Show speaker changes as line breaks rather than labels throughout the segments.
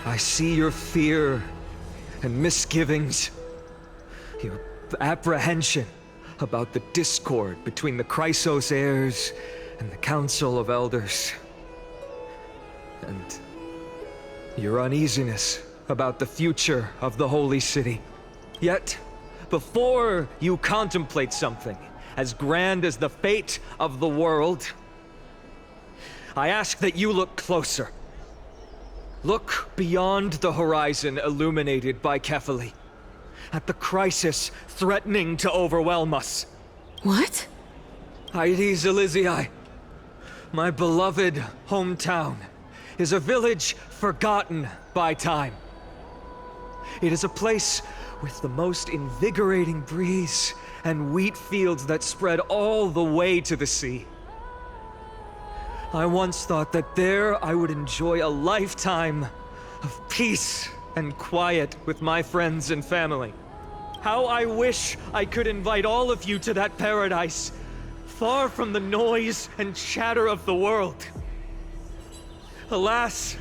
I see your fear and misgivings, your apprehension about the discord between the Chrysos heirs and the Council of Elders, and your uneasiness about the future of the Holy City. Yet, before you contemplate something as grand as the fate of the world, I ask that you look closer. Look beyond the horizon illuminated by Kefali, at the crisis threatening to overwhelm us.
What?
Aedes Elysiae, my beloved hometown, is a village forgotten by time. It is a place with the most invigorating breeze and wheat fields that spread all the way to the sea. I once thought that there I would enjoy a lifetime of peace and quiet with my friends and family. How I wish I could invite all of you to that paradise, far from the noise and chatter of the world. Alas,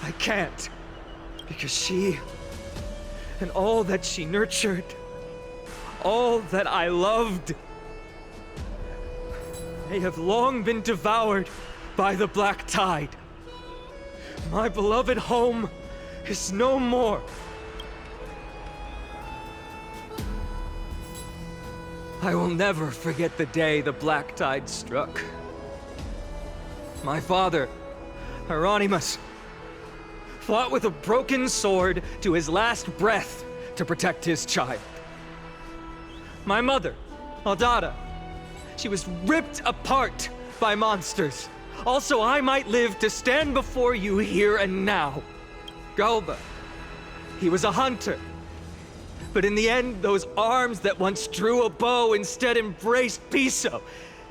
I can't, because she and all that she nurtured, all that I loved, they have long been devoured by the black tide. My beloved home is no more. I will never forget the day the black tide struck. My father, Hieronymus, fought with a broken sword to his last breath to protect his child. My mother, Aldada, she was ripped apart by monsters. Also, I might live to stand before you here and now. Galba, he was a hunter. But in the end, those arms that once drew a bow instead embraced Piso,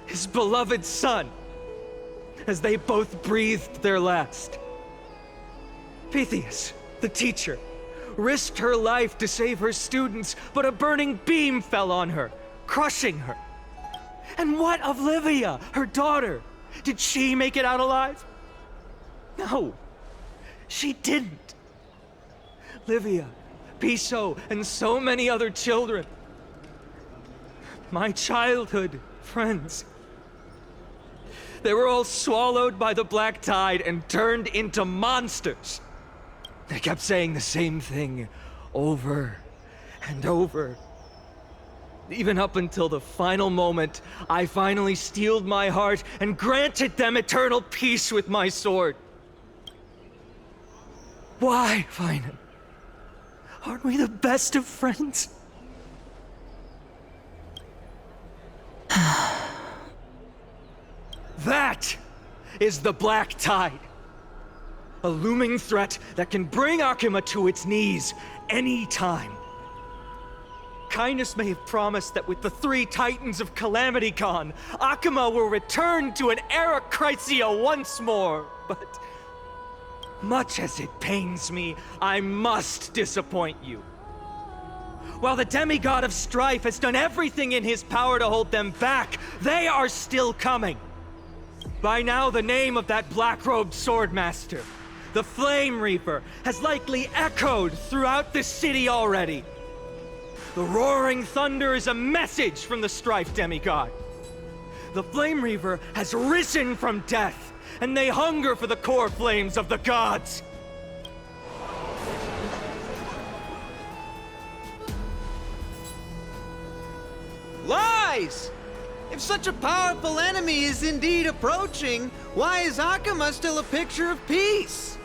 his beloved son, as they both breathed their last. Pythias, the teacher, risked her life to save her students, but a burning beam fell on her, crushing her. And what of Livia, her daughter? Did she make it out alive? No, she didn't. Livia, Piso, and so many other children. My childhood friends. They were all swallowed by the black tide and turned into monsters. They kept saying the same thing over and over. Even up until the final moment, I finally steeled my heart and granted them eternal peace with my sword. Why, Finan? Aren't we the best of friends? That is the black tide. A looming threat that can bring Akima to its knees any time. Kindness may have promised that with the 3 Titans of Calamity gone, Akima will return to an era Chrysia once more, but much as it pains me, I must disappoint you. While the demigod of strife has done everything in his power to hold them back, they are still coming. By now, the name of that black-robed swordmaster, the Flame Reaper, has likely echoed throughout the city already. The roaring thunder is a message from the strife demigod. The Flame Reaper has risen from death, and they hunger for the core flames of the gods.
Lies! If such a powerful enemy is indeed approaching, why is Akima still a picture of peace?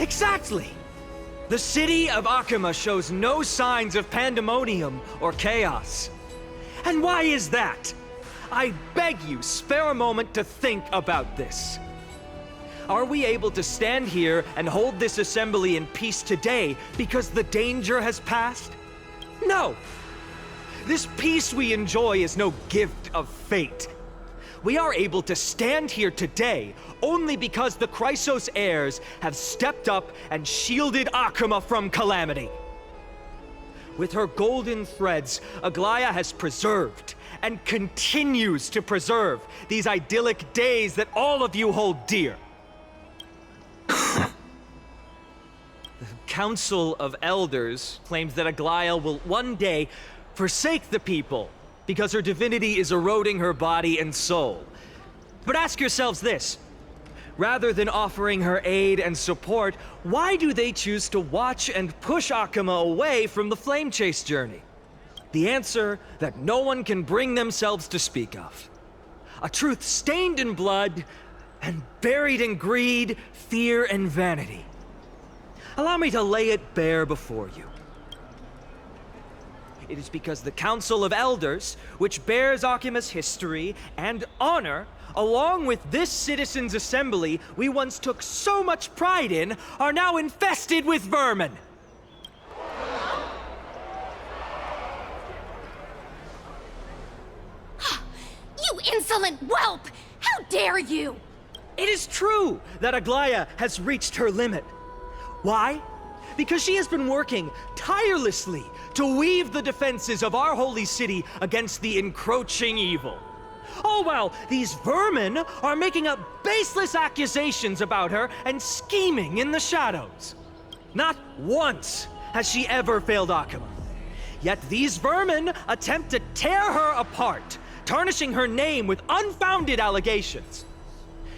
Exactly! The city of Akima shows no signs of pandemonium or chaos. And why is that? I beg you, spare a moment to think about this. Are we able to stand here and hold this assembly in peace today because the danger has passed? No! This peace we enjoy is no gift of fate. We are able to stand here today only because the Chrysos heirs have stepped up and shielded Akima from calamity. With her golden threads, Aglaya has preserved and continues to preserve these idyllic days that all of you hold dear. The Council of Elders claims that Aglaya will one day forsake the people because her divinity is eroding her body and soul. But ask yourselves this. Rather than offering her aid and support, why do they choose to watch and push Akima away from the Flame Chase journey? The answer that no one can bring themselves to speak of. A truth stained in blood and buried in greed, fear, and vanity. Allow me to lay it bare before you. It is because the Council of Elders, which bears Akima's history and honor, along with this citizens' assembly we once took so much pride in, are now infested with vermin.
You insolent whelp! How dare you!
It is true that Aglaya has reached her limit. Why? Because she has been working tirelessly to weave the defenses of our holy city against the encroaching evil. All while these vermin are making up baseless accusations about her and scheming in the shadows. Not once has she ever failed Akima. Yet these vermin attempt to tear her apart, tarnishing her name with unfounded allegations.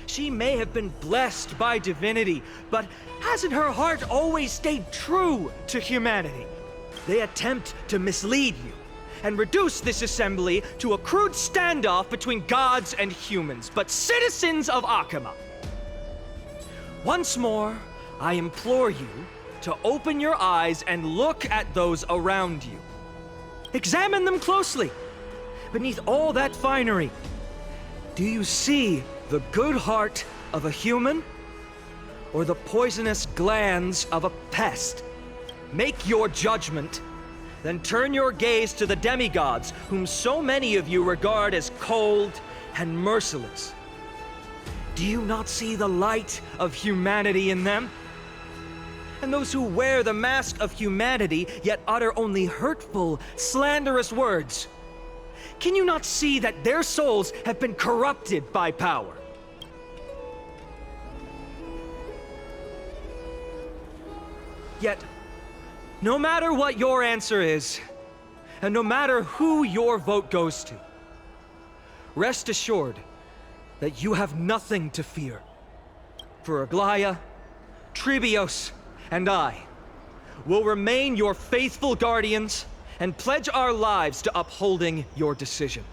She may have been blessed by divinity, but hasn't her heart always stayed true to humanity? They attempt to mislead you and reduce this assembly to a crude standoff between gods and humans, but citizens of Akima. Once more, I implore you to open your eyes and look at those around you. Examine them closely. Beneath all that finery, do you see the good heart of a human or the poisonous glands of a pest? Make your judgment, then turn your gaze to the demigods whom so many of you regard as cold and merciless. Do you not see the light of humanity in them? And those who wear the mask of humanity yet utter only hurtful, slanderous words. Can you not see that their souls have been corrupted by power? Yet, no matter what your answer is, and no matter who your vote goes to, rest assured that you have nothing to fear. For Aglaya, Tribios, and I will remain your faithful guardians and pledge our lives to upholding your decision.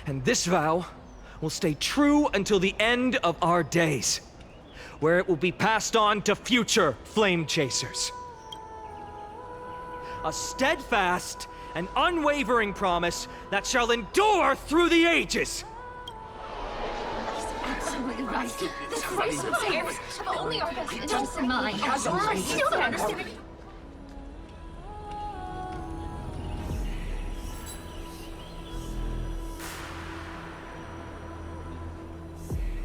And this vow will stay true until the end of our days, where it will be passed on to future flame chasers. A steadfast and unwavering promise that shall endure through the ages.
Absolutely right. This Chrysos heirs have only our best interests in mind. I still don't understand.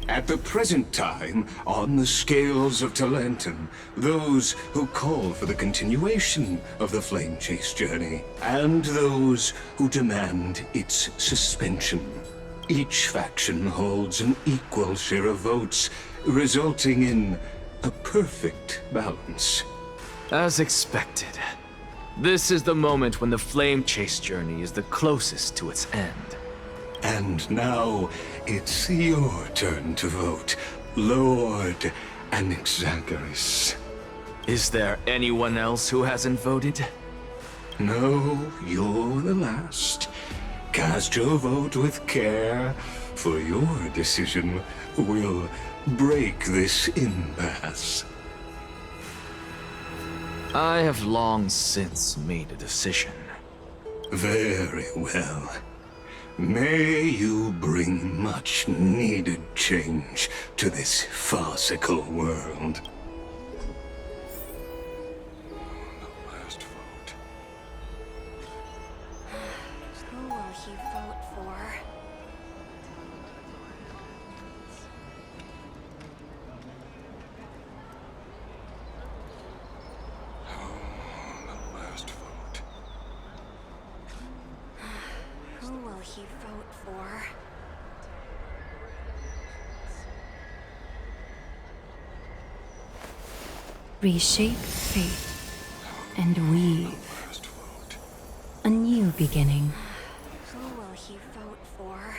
At the present time, on the scales of Talentum, those who call for the continuation of the Flame Chase journey, and those who demand its suspension. Each faction holds an equal share of votes, resulting in a perfect balance.
As expected. This is the moment when the Flame Chase journey is the closest to its end.
And now, it's your turn to vote, Lord Anaxagoras.
Is there anyone else who hasn't voted?
No, you're the last. Cast your vote with care, for your decision will break this impasse.
I have long since made a decision.
Very well. May you bring much needed change to this farcical world. The last vote.
Who will he vote for?
The last vote.
Who will he vote for?
Reshape fate and weave
Last vote.
a new beginning.
Who will he vote for?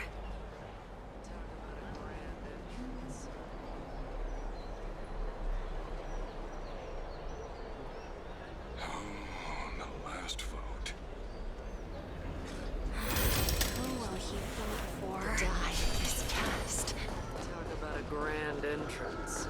The last vote.
Who will he vote for? Die this cast.
Talk about a grand entrance.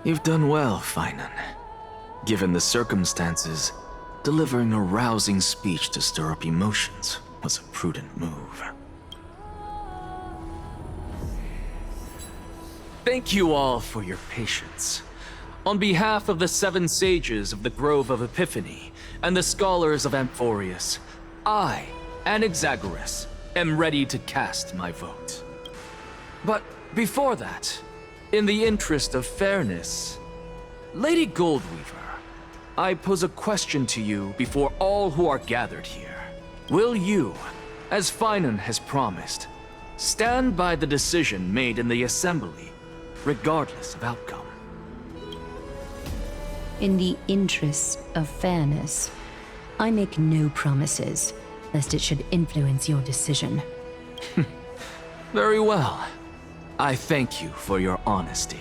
You've done well, Finan. Given the circumstances, delivering a rousing speech to stir up emotions was a prudent move. Thank you all for your patience. On behalf of the 7 sages of the Grove of Epiphany and the scholars of Amphorous, I, Anaxagoras, am ready to cast my vote. But before that, in the interest of fairness, Lady Goldweaver, I pose a question to you before all who are gathered here. Will you, as Finan has promised, stand by the decision made in the Assembly, regardless of outcome?
In the interest of fairness, I make no promises, lest it should influence your decision.
Very well. I thank you for your honesty.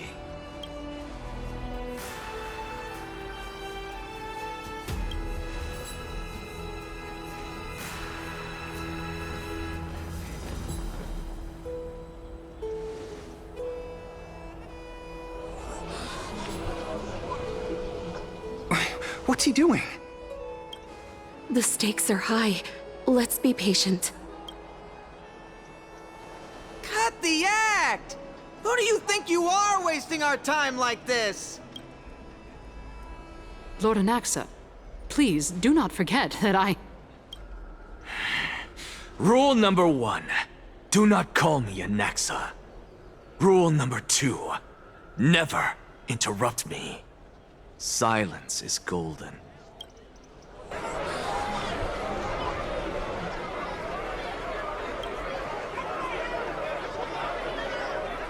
What's he doing?
The stakes are high. Let's be patient.
Cut the act! Who do you think you are wasting our time like this?
Lord Anaxa, please do not forget that I...
Rule number 1, do not call me Anaxa. Rule number 2, never interrupt me. Silence is golden.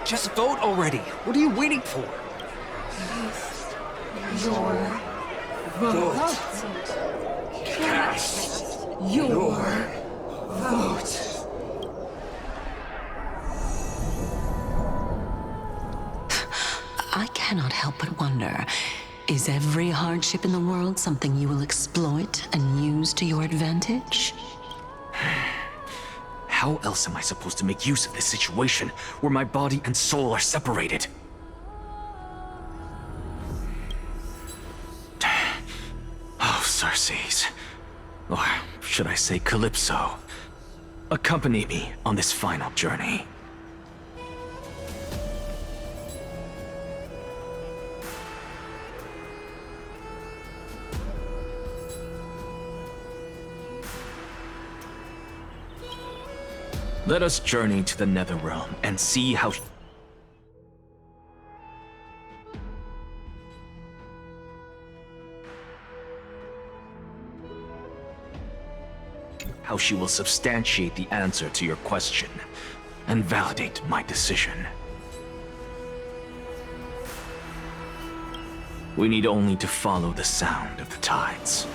Just vote already. What are you waiting for?
I cannot help but wonder, is every hardship in the world something you will exploit and use to your advantage?
How else am I supposed to make use of this situation where my body and soul are separated? Oh, Circes. Or should I say Calypso? Accompany me on this final journey. Let us journey to the Netherrealm and see how she will substantiate the answer to your question and validate my decision. We need only to follow the sound of the tides.